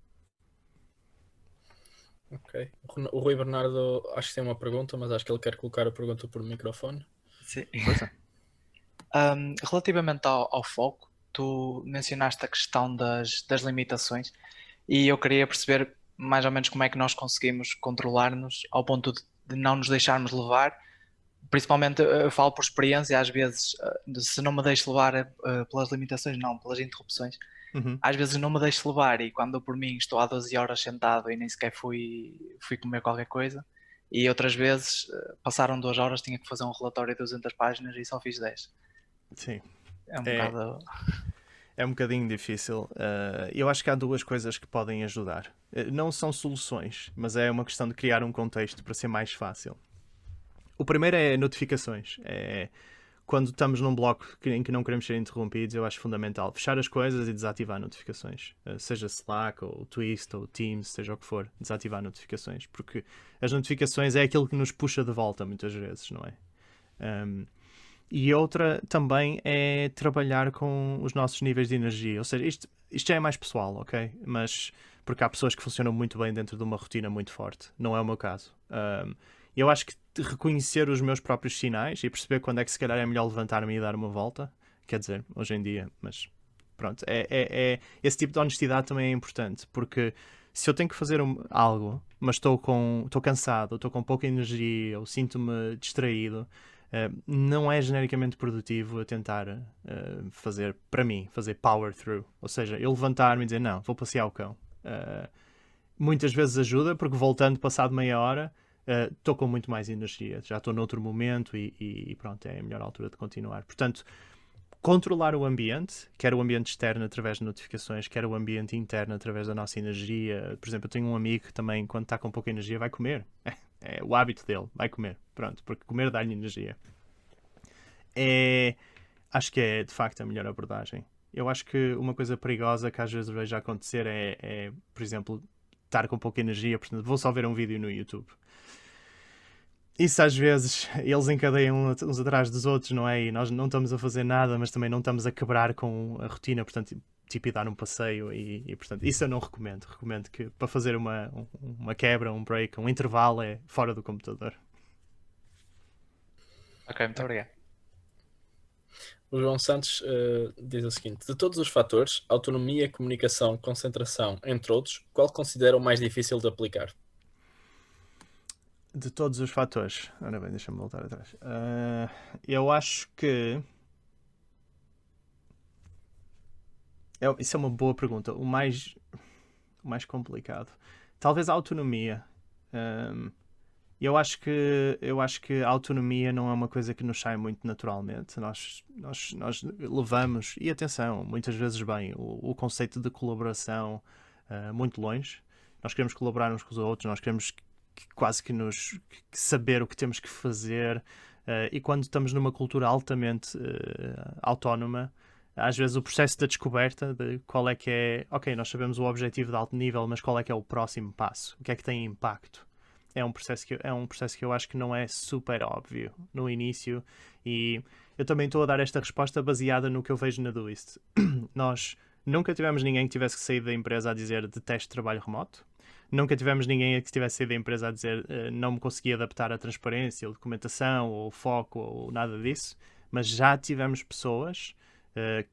Ok. O Rui Bernardo acho que tem uma pergunta, mas acho que ele quer colocar a pergunta por microfone. Sim. Força. Relativamente ao foco, tu mencionaste a questão das limitações e eu queria perceber mais ou menos como é que nós conseguimos controlar-nos ao ponto de não nos deixarmos levar. Principalmente eu falo por experiência, às vezes, se não me deixo levar pelas limitações, não, pelas interrupções. Uhum. Às vezes não me deixo levar e quando eu por mim estou há 12 horas sentado e nem sequer fui comer qualquer coisa, e outras vezes passaram 2 horas, tinha que fazer um relatório de 200 páginas e só fiz 10. Sim. É um bocado... É um bocadinho difícil. Eu acho que há duas coisas que podem ajudar. Não são soluções, mas é uma questão de criar um contexto para ser mais fácil. O primeiro é notificações. Quando estamos num bloco em que não queremos ser interrompidos, eu acho fundamental fechar as coisas e desativar notificações. Seja Slack, ou Twist, ou Teams, seja o que for, desativar notificações. Porque as notificações é aquilo que nos puxa de volta muitas vezes, não é? E outra também é trabalhar com os nossos níveis de energia. Ou seja, isto já é mais pessoal, ok? Mas porque há pessoas que funcionam muito bem dentro de uma rotina muito forte. Não é o meu caso. Eu acho que reconhecer os meus próprios sinais e perceber quando é que se calhar é melhor levantar-me e dar uma volta. Quer dizer, hoje em dia, mas pronto. Esse tipo de honestidade também é importante. Porque se eu tenho que fazer algo, mas estou cansado, estou com pouca energia, ou sinto-me distraído, não é genericamente produtivo a tentar fazer power through. Ou seja, eu levantar-me e dizer, não, vou passear o cão. Muitas vezes ajuda, porque voltando passado meia hora, estou com muito mais energia. Já estou noutro momento e pronto, é a melhor altura de continuar. Portanto, controlar o ambiente, quer o ambiente externo através de notificações, quer o ambiente interno através da nossa energia. Por exemplo, eu tenho um amigo que também, quando está com pouca energia, vai comer. É o hábito dele, vai comer. Pronto, porque comer dá-lhe energia. Acho que é, de facto, a melhor abordagem. Eu acho que uma coisa perigosa que às vezes vejo acontecer é, por exemplo, estar com pouca energia, portanto, vou só ver um vídeo no YouTube. Isso às vezes, eles encadeiam uns atrás dos outros, não é? E nós não estamos a fazer nada, mas também não estamos a quebrar com a rotina, portanto, tipo, ir dar um passeio e portanto, isso eu não recomendo. Recomendo que para fazer uma quebra, um break, um intervalo é fora do computador. Ok, muito obrigado. O João Santos diz o seguinte: de todos os fatores, autonomia, comunicação, concentração, entre outros, qual considera o mais difícil de aplicar? De todos os fatores. Ora bem, deixa-me voltar atrás. Eu acho que. Isso é uma boa pergunta. O mais complicado. Talvez a autonomia. Um, eu acho que a autonomia não é uma coisa que nos sai muito naturalmente. Nós levamos, e atenção, muitas vezes bem, o conceito de colaboração muito longe. Nós queremos colaborar uns com os outros, nós queremos quase que que saber o que temos que fazer. E quando estamos numa cultura altamente autónoma, às vezes o processo da descoberta de qual é que é, ok, nós sabemos o objetivo de alto nível, mas qual é que é o próximo passo? O que é que tem impacto? É um processo que eu acho que não é super óbvio no início, e eu também estou a dar esta resposta baseada no que eu vejo na Doist. Nós nunca tivemos ninguém que tivesse que sair da empresa a dizer detesto trabalho remoto. Nunca tivemos ninguém que tivesse saído da empresa a dizer não me consegui adaptar à transparência, ou documentação, ou foco, ou nada disso. Mas já tivemos pessoas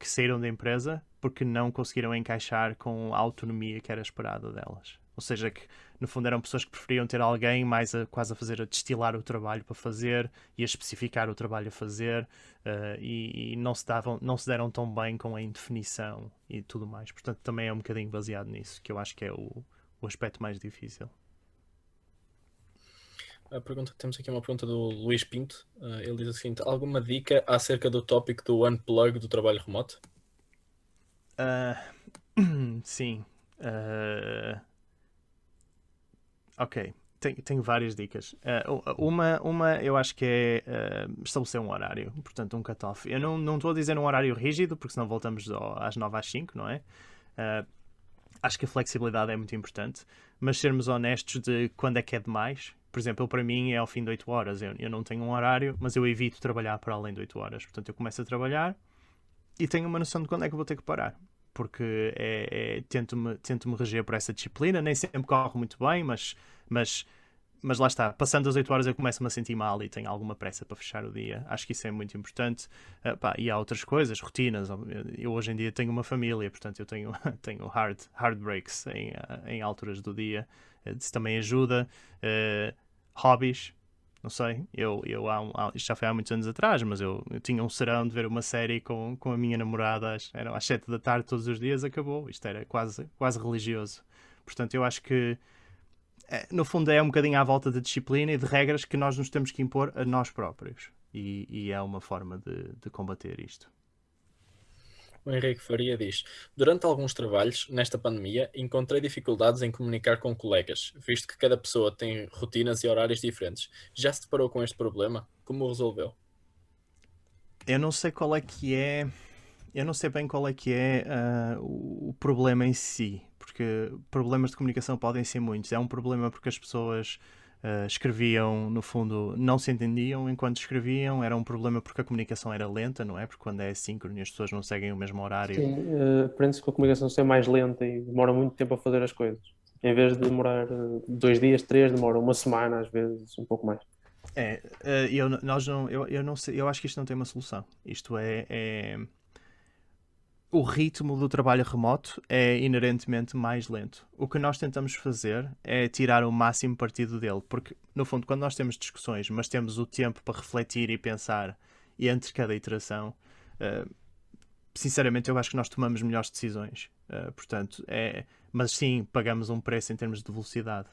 que saíram da empresa porque não conseguiram encaixar com a autonomia que era esperada delas. Ou seja, que no fundo eram pessoas que preferiam ter alguém mais quase a fazer, a destilar o trabalho para fazer e a especificar o trabalho a fazer, e não se deram tão bem com a indefinição e tudo mais. Portanto, também é um bocadinho baseado nisso, que eu acho que é o aspecto mais difícil. Temos aqui uma pergunta do Luís Pinto. Ele diz o seguinte: alguma dica acerca do tópico do unplug do trabalho remoto? Sim. Ok. Tenho várias dicas. Uma eu acho que é estabelecer um horário, portanto um cut-off. Eu não estou a dizer um horário rígido, porque senão voltamos às 9 às 5, não é? Acho que a flexibilidade é muito importante, mas sermos honestos de quando é que é demais. Por exemplo, para mim é ao fim de 8 horas. Eu não tenho um horário, mas eu evito trabalhar para além de 8 horas. Portanto, eu começo a trabalhar e tenho uma noção de quando é que vou ter que parar. Porque tento-me reger por essa disciplina. Nem sempre corre muito bem, mas lá está, passando as 8 horas eu começo-me a sentir mal e tenho alguma pressa para fechar o dia. Acho que isso é muito importante. E há outras coisas, rotinas. Eu hoje em dia tenho uma família, portanto eu tenho, tenho hard breaks em alturas do dia. Isso também ajuda. Hobbies, não sei, isto já foi há muitos anos atrás, mas eu tinha um serão de ver uma série com a minha namorada, eram às 7 da tarde todos os dias, acabou. Isto era quase religioso. Portanto, eu acho que no fundo é um bocadinho à volta de disciplina e de regras que nós nos temos que impor a nós próprios. E é uma forma de combater isto. O Henrique Faria diz: durante alguns trabalhos, nesta pandemia, encontrei dificuldades em comunicar com colegas, visto que cada pessoa tem rotinas e horários diferentes. Já se deparou com este problema? Como o resolveu? Eu não sei qual é que é. Eu não sei bem qual é que é o problema em si, porque problemas de comunicação podem ser muitos. É um problema porque as pessoas escreviam, no fundo, não se entendiam enquanto escreviam. Era um problema porque a comunicação era lenta, não é? Porque quando é assíncrono e as pessoas não seguem o mesmo horário. Sim, aprende-se com a comunicação ser mais lenta e demora muito tempo a fazer as coisas. Em vez de demorar 2 dias, 3, demora uma semana, às vezes, um pouco mais. Eu não sei, eu acho que isto não tem uma solução. Isto o ritmo do trabalho remoto é inerentemente mais lento. O que nós tentamos fazer é tirar o máximo partido dele, porque, no fundo, quando nós temos discussões, mas temos o tempo para refletir e pensar entre cada iteração, sinceramente, eu acho que nós tomamos melhores decisões. Portanto, mas sim, pagamos um preço em termos de velocidade.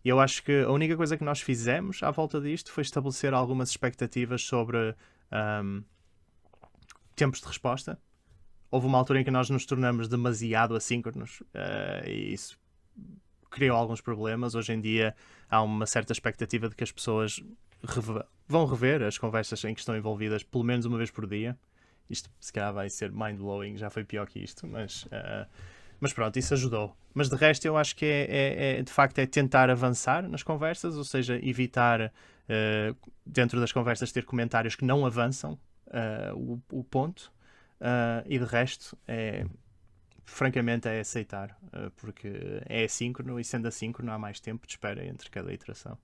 Eu acho que a única coisa que nós fizemos à volta disto foi estabelecer algumas expectativas sobre tempos de resposta. Houve uma altura em que nós nos tornamos demasiado assíncronos, e isso criou alguns problemas. Hoje em dia há uma certa expectativa de que as pessoas vão rever as conversas em que estão envolvidas pelo menos uma vez por dia. Isto se calhar vai ser mind-blowing, já foi pior que isto, mas pronto, isso ajudou. Mas de resto eu acho que de facto é tentar avançar nas conversas, ou seja, evitar dentro das conversas ter comentários que não avançam o ponto. E de resto, francamente, é aceitar, porque é assíncrono e sendo assíncrono há mais tempo de espera entre cada iteração.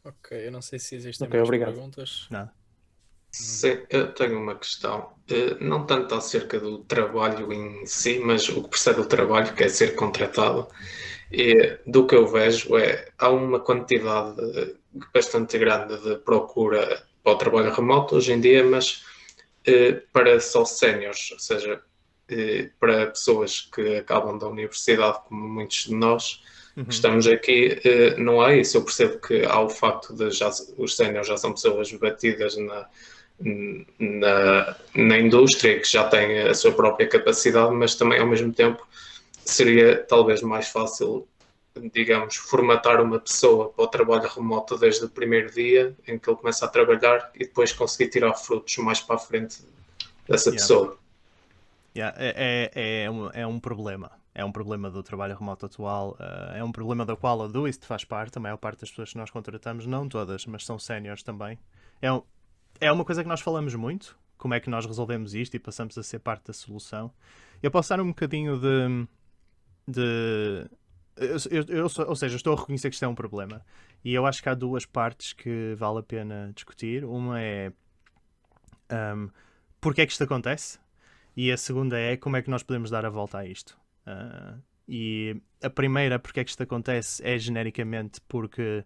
Ok, eu não sei se existem Ok, mais obrigado. perguntas. Não. Sim, eu tenho uma questão, não tanto acerca do trabalho em si, mas o que precede do trabalho, que é ser contratado. E do que eu vejo há uma quantidade bastante grande de procura para o trabalho remoto hoje em dia, mas para só séniores, ou seja, para pessoas que acabam da universidade, como muitos de nós que estamos aqui, não há isso. Eu percebo que há o facto de os séniores já são pessoas batidas na indústria, que já têm a sua própria capacidade, mas também ao mesmo tempo seria talvez mais fácil, digamos, formatar uma pessoa para o trabalho remoto desde o primeiro dia em que ele começa a trabalhar e depois conseguir tirar frutos mais para a frente dessa pessoa. É um problema. É um problema do trabalho remoto atual. É um problema do qual a Doist faz parte. A maior parte das pessoas que nós contratamos, não todas, mas são séniores também. É uma coisa que nós falamos muito. Como é que nós resolvemos isto e passamos a ser parte da solução. Eu posso dar um bocadinho ou seja, estou a reconhecer que isto é um problema. E eu acho que há duas partes que vale a pena discutir. Uma é porque é que isto acontece? E a segunda é como é que nós podemos dar a volta a isto. E a primeira, porque é que isto acontece, é genericamente porque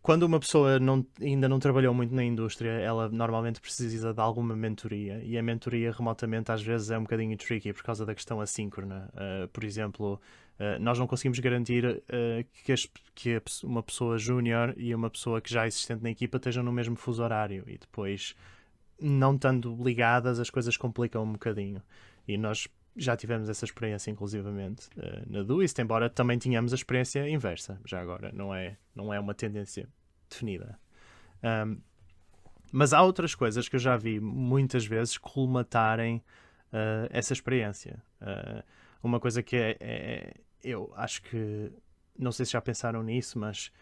quando uma pessoa ainda não trabalhou muito na indústria, ela normalmente precisa de alguma mentoria. E a mentoria remotamente às vezes é um bocadinho tricky por causa da questão assíncrona. Por exemplo, nós não conseguimos garantir que uma pessoa júnior e uma pessoa que já é existente na equipa estejam no mesmo fuso horário. E depois, não estando ligadas, as coisas complicam um bocadinho. E nós já tivemos essa experiência, inclusivamente, na Doist, embora também tenhamos a experiência inversa, já agora. Não é uma tendência definida. Mas há outras coisas que eu já vi muitas vezes colmatarem essa experiência. Uma coisa que eu acho que, não sei se já pensaram nisso, mas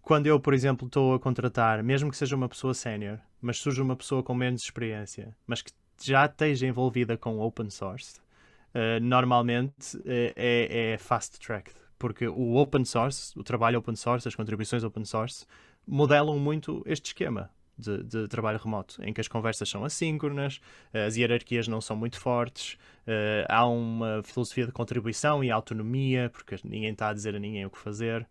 quando eu, por exemplo, estou a contratar, mesmo que seja uma pessoa sénior, mas surge uma pessoa com menos experiência, mas que já esteja envolvida com open source, normalmente é fast tracked, porque o open source, o trabalho open source, as contribuições open source, modelam muito este esquema de trabalho remoto, em que as conversas são assíncronas, as hierarquias não são muito fortes, há uma filosofia de contribuição e autonomia, porque ninguém está a dizer a ninguém o que fazer.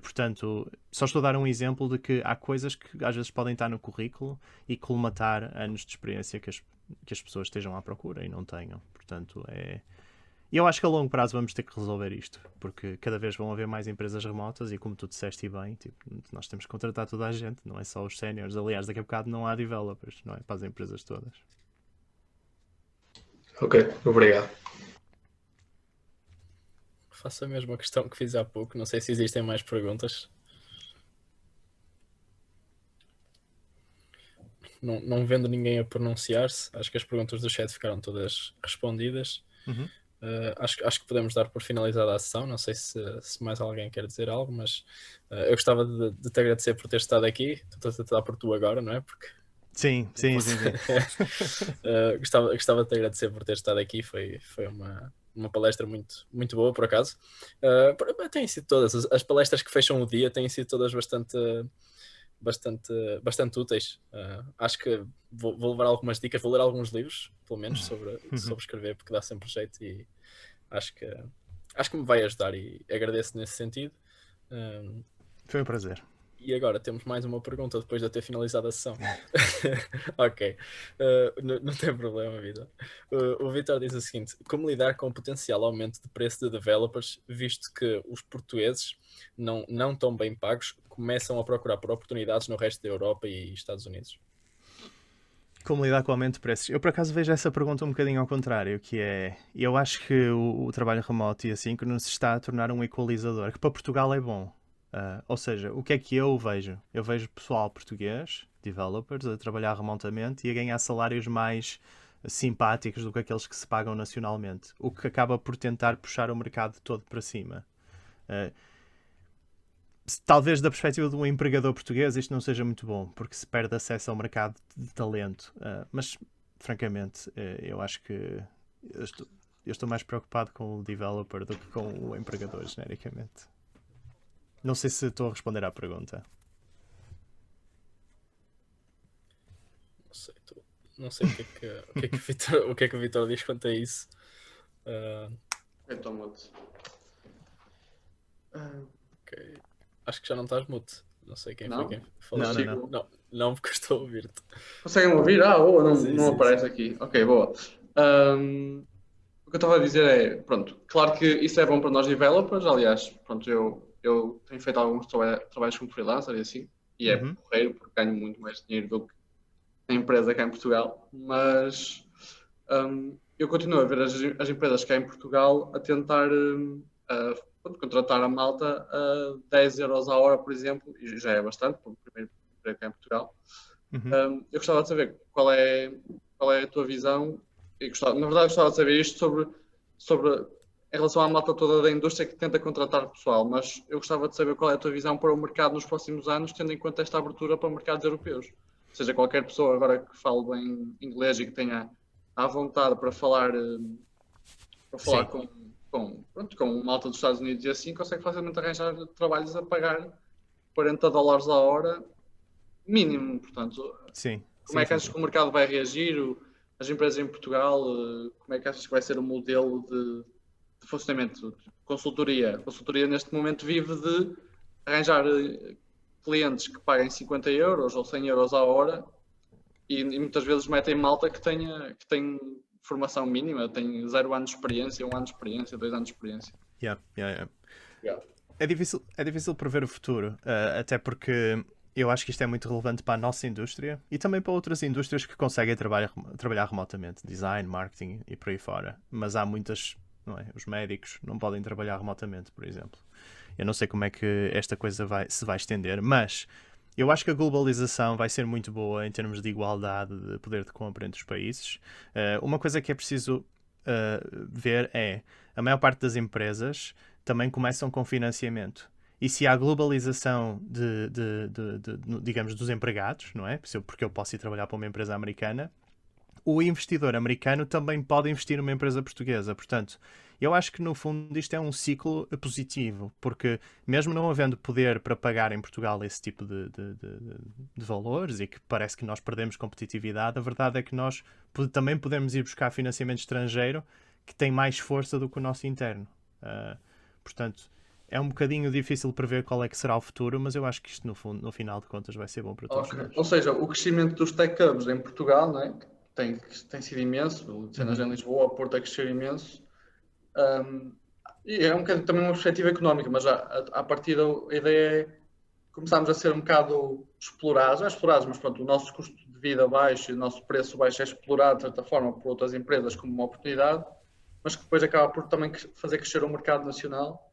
Portanto, só estou a dar um exemplo de que há coisas que às vezes podem estar no currículo e colmatar anos de experiência que as pessoas estejam à procura e não tenham. Portanto, E eu acho que a longo prazo vamos ter que resolver isto, porque cada vez vão haver mais empresas remotas e, como tu disseste bem, nós temos que contratar toda a gente, não é só os séniores. Aliás, daqui a bocado não há developers, não é? Para as empresas todas. Ok, obrigado. Faço a mesma questão que fiz há pouco. Não sei se existem mais perguntas. Não vendo ninguém a pronunciar-se, acho que as perguntas do chat ficaram todas respondidas. Acho que podemos dar por finalizada a sessão. Não sei se mais alguém quer dizer algo, mas eu gostava de te agradecer por ter estado aqui. Estou a tratar por tu agora, não é? Porque Sim. gostava de te agradecer por ter estado aqui. Foi uma palestra muito, muito boa, por acaso. Têm sido todas. As palestras que fecham o dia têm sido todas bastante úteis. Acho que vou levar algumas dicas, vou ler alguns livros, pelo menos, sobre escrever, porque dá sempre jeito e acho que me vai ajudar e agradeço nesse sentido. Foi um prazer. E agora temos mais uma pergunta depois de eu ter finalizado a sessão. Ok. Não tem problema, Vitor. O Vitor diz o seguinte: como lidar com o potencial aumento de preço de developers, visto que os portugueses não tão bem pagos começam a procurar por oportunidades no resto da Europa e Estados Unidos? Como lidar com o aumento de preços? Eu, por acaso, vejo essa pergunta um bocadinho ao contrário, que é... Eu acho que o trabalho remoto e assim que se está a tornar um equalizador, que para Portugal é bom. Ou seja, o que é que eu vejo? Eu vejo pessoal português, developers, a trabalhar remotamente e a ganhar salários mais simpáticos do que aqueles que se pagam nacionalmente, o que acaba por tentar puxar o mercado todo para cima. Talvez da perspectiva de um empregador português isto não seja muito bom, porque se perde acesso ao mercado de talento. Mas, francamente, eu acho que eu estou mais preocupado com o developer do que com o empregador, genericamente. Não sei se estou a responder à pergunta. Não sei, não sei o que é que o Vitor diz quanto a isso. Então, mute. Ok. Acho que já não estás mute. Não sei quem Não? foi quem falou. Não, Porque estou a ouvir-te. Conseguem ouvir? Boa, não, Sim, não sim, aparece aqui. Ok, boa. O que eu estava a dizer é, pronto, claro que isso é bom para nós developers, aliás, pronto, eu tenho feito alguns trabalhos como freelancer e assim, e é porreiro, porque ganho muito mais dinheiro do que a empresa cá em Portugal, mas eu continuo a ver as empresas cá em Portugal a tentar contratar a malta a 10 euros a hora, por exemplo, e já é bastante, para o primeiro emprego cá em Portugal. Eu gostava de saber qual é a tua visão, na verdade gostava de saber isto sobre em relação à malta toda da indústria que tenta contratar pessoal, mas eu gostava de saber qual é a tua visão para o mercado nos próximos anos, tendo em conta esta abertura para mercados europeus. Ou seja, qualquer pessoa agora que fale bem inglês e que tenha à vontade para falar com malta dos Estados Unidos e assim, consegue facilmente arranjar trabalhos a pagar $40 a hora mínimo, portanto. Sim. Como é que achas que o mercado vai reagir? As empresas em Portugal, como é que achas que vai ser o modelo de funcionamento? Consultoria. A consultoria neste momento vive de arranjar clientes que paguem 50 euros ou 100 euros a hora e muitas vezes metem malta que tem formação mínima, tem 0 anos de experiência, 1 ano de experiência, 2 anos de experiência. Yeah. É difícil prever o futuro, até porque eu acho que isto é muito relevante para a nossa indústria e também para outras indústrias que conseguem trabalhar remotamente, design, marketing e por aí fora. Mas há muitas, não é? Os médicos não podem trabalhar remotamente, por exemplo. Eu não sei como é que esta coisa se vai estender, mas eu acho que a globalização vai ser muito boa em termos de igualdade de poder de compra entre os países. Uma coisa que é preciso ver é a maior parte das empresas também começam com financiamento. E se há globalização digamos, dos empregados, não é? Porque eu posso ir trabalhar para uma empresa americana, o investidor americano também pode investir numa empresa portuguesa. Portanto, eu acho que no fundo isto é um ciclo positivo, porque mesmo não havendo poder para pagar em Portugal esse tipo de valores e que parece que nós perdemos competitividade, a verdade é que nós também podemos ir buscar financiamento estrangeiro que tem mais força do que o nosso interno. Portanto, é um bocadinho difícil prever qual é que será o futuro, mas eu acho que isto no final de contas vai ser bom para todos nós. Ou seja, o crescimento dos tech hubs em Portugal, não é? Tem sido imenso, cenas em Lisboa, Porto a crescer imenso. E é um bocadinho também uma perspectiva económica, mas à partida a ideia é começarmos a ser um bocado explorados, mas pronto, o nosso custo de vida baixo e o nosso preço baixo é explorado de certa forma por outras empresas como uma oportunidade, mas que depois acaba por também fazer crescer o mercado nacional,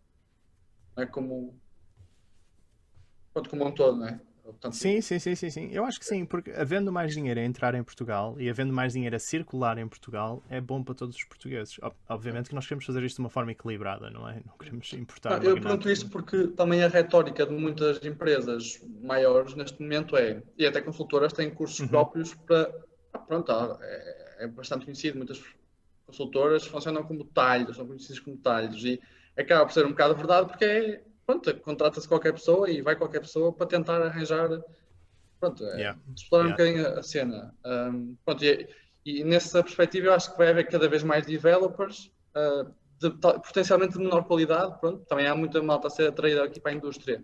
não é? Como um todo, não é? Portanto, sim. Eu acho que sim, porque havendo mais dinheiro a entrar em Portugal e havendo mais dinheiro a circular em Portugal, é bom para todos os portugueses. Obviamente que nós queremos fazer isto de uma forma equilibrada, não é? Não queremos importar eu pergunto isto porque também a retórica de muitas empresas maiores neste momento e até consultoras têm cursos próprios para... é bastante conhecido, muitas consultoras funcionam como talhos, são conhecidas como talhos e acaba por ser um bocado verdade porque contrata-se qualquer pessoa e vai qualquer pessoa para tentar arranjar, explorar um bocadinho a cena. E nessa perspectiva eu acho que vai haver cada vez mais developers, potencialmente de menor qualidade, também há muita malta a ser atraída aqui para a indústria,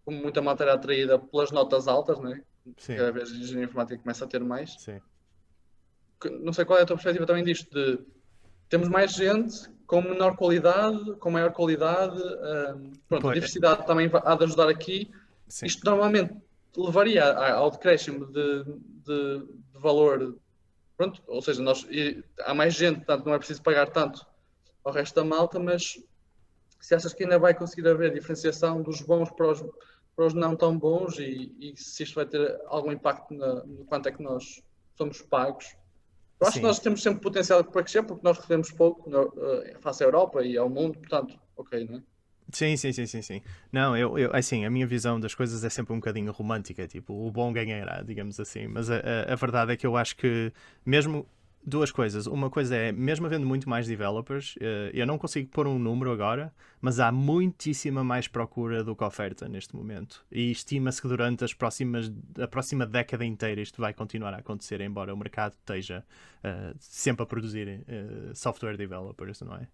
como muita malta era atraída pelas notas altas, não é? Cada vez a engenharia informática começa a ter mais. Sim. Não sei qual é a tua perspectiva também disto, de temos mais gente com menor qualidade, com maior qualidade, a diversidade também há de ajudar aqui. Sim. Isto normalmente levaria ao decréscimo de valor, ou seja, há mais gente, portanto não é preciso pagar tanto ao resto da malta, mas se achas que ainda vai conseguir haver diferenciação dos bons para os não tão bons e se isto vai ter algum impacto no quanto é que nós somos pagos. Eu acho que nós temos sempre potencial para crescer porque nós recebemos pouco face à Europa e ao mundo, portanto, ok, não é? Sim. Não, assim, a minha visão das coisas é sempre um bocadinho romântica, tipo, o bom ganhará, digamos assim, mas a verdade é que eu acho que mesmo duas coisas. Uma coisa é, mesmo havendo muito mais developers, eu não consigo pôr um número agora, mas há muitíssima mais procura do que oferta neste momento. E estima-se que durante a próxima década inteira isto vai continuar a acontecer, embora o mercado esteja sempre a produzir software developers, não é?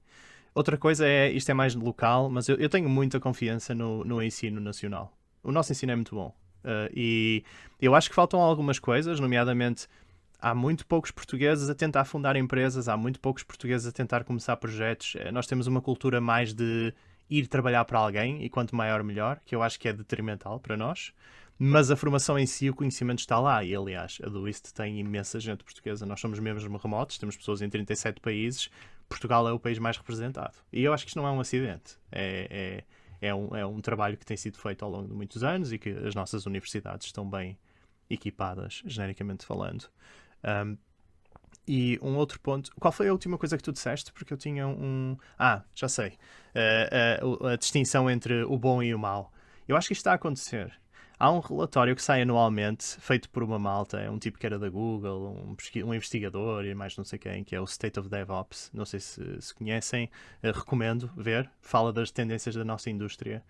Outra coisa é, isto é mais local, mas eu tenho muita confiança no ensino nacional. O nosso ensino é muito bom. E eu acho que faltam algumas coisas, nomeadamente há muito poucos portugueses a tentar fundar empresas, há muito poucos portugueses a tentar começar projetos. Nós temos uma cultura mais de ir trabalhar para alguém, e quanto maior melhor, que eu acho que é detrimental para nós. Mas a formação em si, o conhecimento está lá. E, aliás, a Doist tem imensa gente portuguesa. Nós somos mesmo remotos, temos pessoas em 37 países. Portugal é o país mais representado. E eu acho que isto não é um acidente. É um trabalho que tem sido feito ao longo de muitos anos e que as nossas universidades estão bem equipadas, genericamente falando. E um outro ponto... Qual foi a última coisa que tu disseste? Porque eu tinha já sei. A distinção entre o bom e o mau. Eu acho que isto está a acontecer. Há um relatório que sai anualmente, feito por uma malta, é um tipo que era da Google, um investigador e mais não sei quem, que é o State of DevOps. Não sei se conhecem, recomendo ver. Fala das tendências da nossa indústria.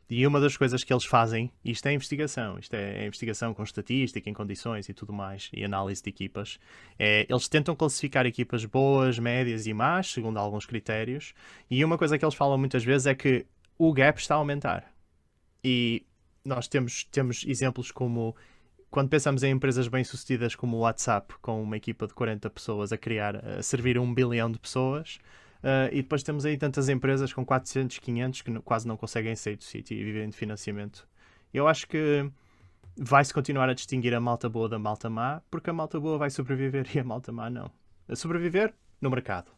E uma das coisas que eles fazem, isto é investigação com estatística, em condições e tudo mais, e análise de equipas, eles tentam classificar equipas boas, médias e más, segundo alguns critérios, e uma coisa que eles falam muitas vezes é que o gap está a aumentar. E nós temos exemplos como, quando pensamos em empresas bem-sucedidas como o WhatsApp, com uma equipa de 40 pessoas a servir 1 bilhão de pessoas, e depois temos aí tantas empresas com 400, 500 que quase não conseguem sair do sítio e vivem de financiamento. Eu acho que vai-se continuar a distinguir a malta boa da malta má, porque a malta boa vai sobreviver e a malta má não. A sobreviver no mercado.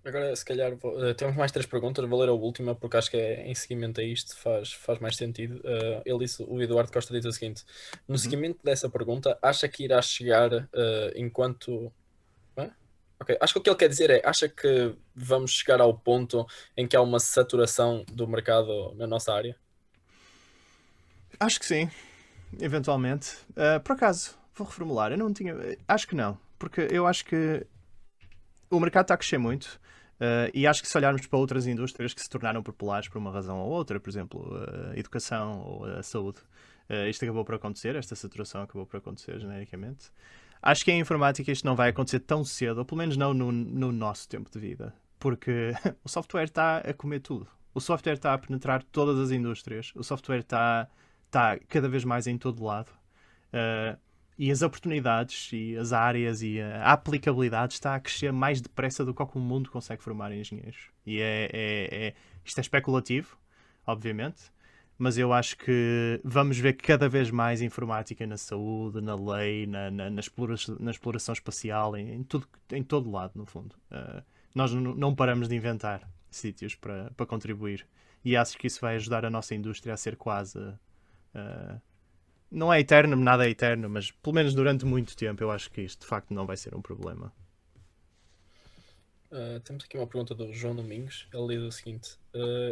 Agora, se calhar, temos mais 3 perguntas. Vou ler a última, porque acho que em seguimento a isto faz mais sentido. O Eduardo Costa diz o seguinte: no seguimento dessa pergunta, acha que irá chegar enquanto... Ok, acho que o que ele quer dizer é, acha que vamos chegar ao ponto em que há uma saturação do mercado na nossa área? Acho que sim, eventualmente. Por acaso, vou reformular, acho que não, porque eu acho que o mercado está a crescer muito. E acho que se olharmos para outras indústrias que se tornaram populares por uma razão ou outra, por exemplo, a educação ou a saúde, isto acabou por acontecer, esta saturação acabou por acontecer genericamente. Acho que em informática isto não vai acontecer tão cedo, ou pelo menos não no nosso tempo de vida, porque o software está a comer tudo. O software está a penetrar todas as indústrias, o software está cada vez mais em todo lado. E as oportunidades e as áreas e a aplicabilidade está a crescer mais depressa do que o mundo consegue formar engenheiros. E isto é especulativo, obviamente, mas eu acho que vamos ver cada vez mais informática na saúde, na lei, na exploração espacial, em todo lado, no fundo. Nós não paramos de inventar sítios para contribuir. E acho que isso vai ajudar a nossa indústria a ser quase... não é eterno, nada é eterno, mas pelo menos durante muito tempo eu acho que isto de facto não vai ser um problema. Temos aqui uma pergunta do João Domingos. Ele diz o seguinte: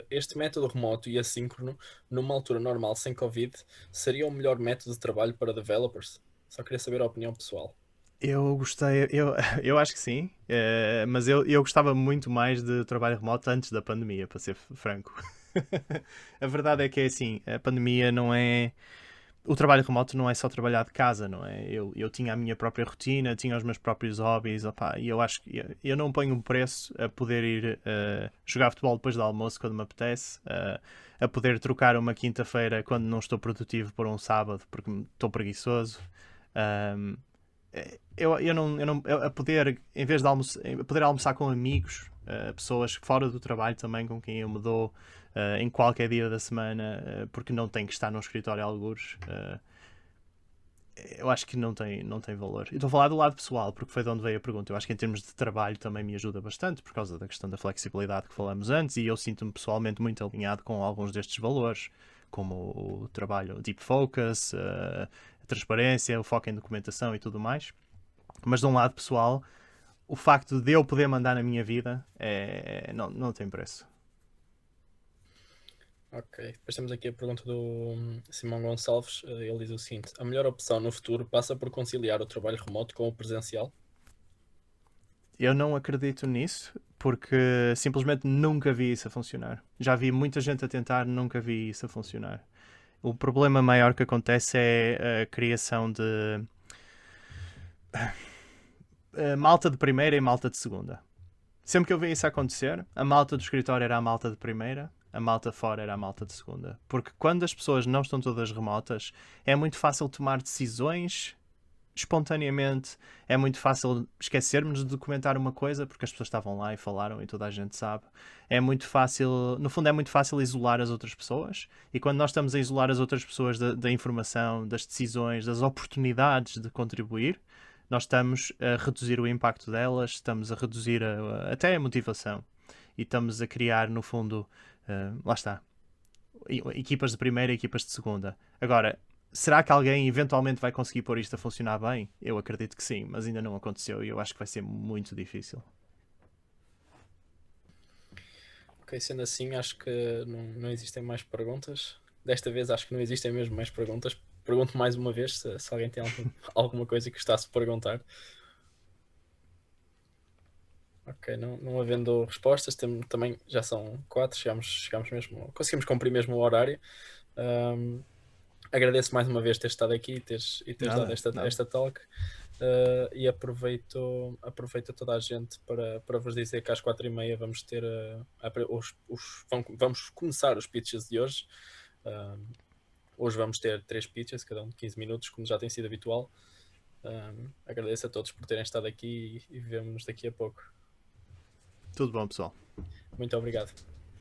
este método remoto e assíncrono, numa altura normal sem Covid, seria o melhor método de trabalho para developers? Só queria saber a opinião pessoal. Eu gostei, eu acho que sim, mas eu gostava muito mais de trabalho remoto antes da pandemia, para ser franco. A verdade é que é assim, a pandemia não é... O trabalho remoto não é só trabalhar de casa, não é? Eu tinha a minha própria rotina, tinha os meus próprios hobbies, e eu acho que eu não ponho um preço a poder ir jogar futebol depois do almoço quando me apetece, a poder trocar uma quinta-feira quando não estou produtivo por um sábado porque estou preguiçoso. A poder, em vez de poder almoçar com amigos, pessoas fora do trabalho também com quem eu me dou em qualquer dia da semana, porque não tenho que estar num escritório a algures, eu acho que não tem valor. Eu estou a falar do lado pessoal, porque foi de onde veio a pergunta. Eu acho que em termos de trabalho também me ajuda bastante, por causa da questão da flexibilidade que falamos antes, e eu sinto-me pessoalmente muito alinhado com alguns destes valores, como o trabalho deep focus, a transparência, o foco em documentação e tudo mais. Mas de um lado pessoal, o facto de eu poder mandar na minha vida não tem preço. Ok, depois temos aqui a pergunta do Simão Gonçalves. Ele diz o seguinte: a melhor opção no futuro passa por conciliar o trabalho remoto com o presencial? Eu não acredito nisso, porque simplesmente nunca vi isso a funcionar. Já vi muita gente a tentar, nunca vi isso a funcionar. O problema maior que acontece é a criação de malta de primeira e malta de segunda. Sempre que eu vi isso acontecer, a malta do escritório era a malta de primeira, a malta fora era a malta de segunda. Porque quando as pessoas não estão todas remotas, é muito fácil tomar decisões espontaneamente. É muito fácil esquecermos de documentar uma coisa porque as pessoas estavam lá e falaram e toda a gente sabe. É muito fácil, no fundo, é muito fácil isolar as outras pessoas. E quando nós estamos a isolar as outras pessoas da informação, das decisões, das oportunidades de contribuir, nós estamos a reduzir o impacto delas, estamos a reduzir até a motivação. E estamos a criar, no fundo, lá está, equipas de primeira e equipas de segunda. Agora, será que alguém eventualmente vai conseguir pôr isto a funcionar bem? Eu acredito que sim, mas ainda não aconteceu e eu acho que vai ser muito difícil. Ok, sendo assim, acho que não existem mais perguntas. Desta vez acho que não existem mesmo mais perguntas. Pergunto mais uma vez se alguém tem alguma coisa que gostasse de perguntar. Ok, não havendo respostas, também já são 4, chegamos mesmo, conseguimos cumprir mesmo o horário. Agradeço mais uma vez ter estado aqui e teres dado esta talk. E aproveito toda a gente para vos dizer que às 4h30 vamos ter vamos começar os pitches de hoje. Hoje vamos ter 3 pitches, cada um de 15 minutos, como já tem sido habitual. Agradeço a todos por terem estado aqui e vemo-nos daqui a pouco. Tudo bom, pessoal. Muito obrigado.